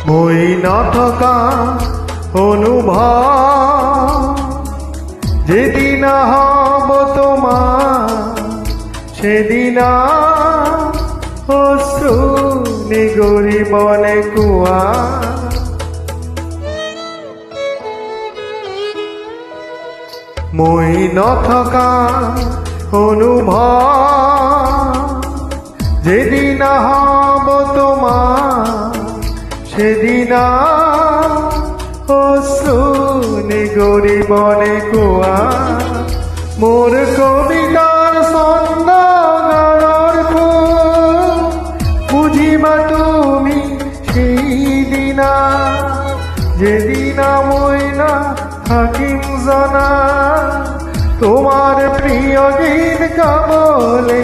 মই নথকা অনুভৱ যেদিন হব তোমার সেদিনা অশ্রু নিগরি বনে কুয়া মই নথকা অনুভৱ যেদিন হব তোমার সেদিনা অশ্রু নিগরি বনে কুয়া মোর কবিতার ছন্দ গানৰ সুৰ বুঝিবা তুমি সেইদিনা যেদিনা মই না থাকিম জনা তোমার প্রিয় গীত গাবলে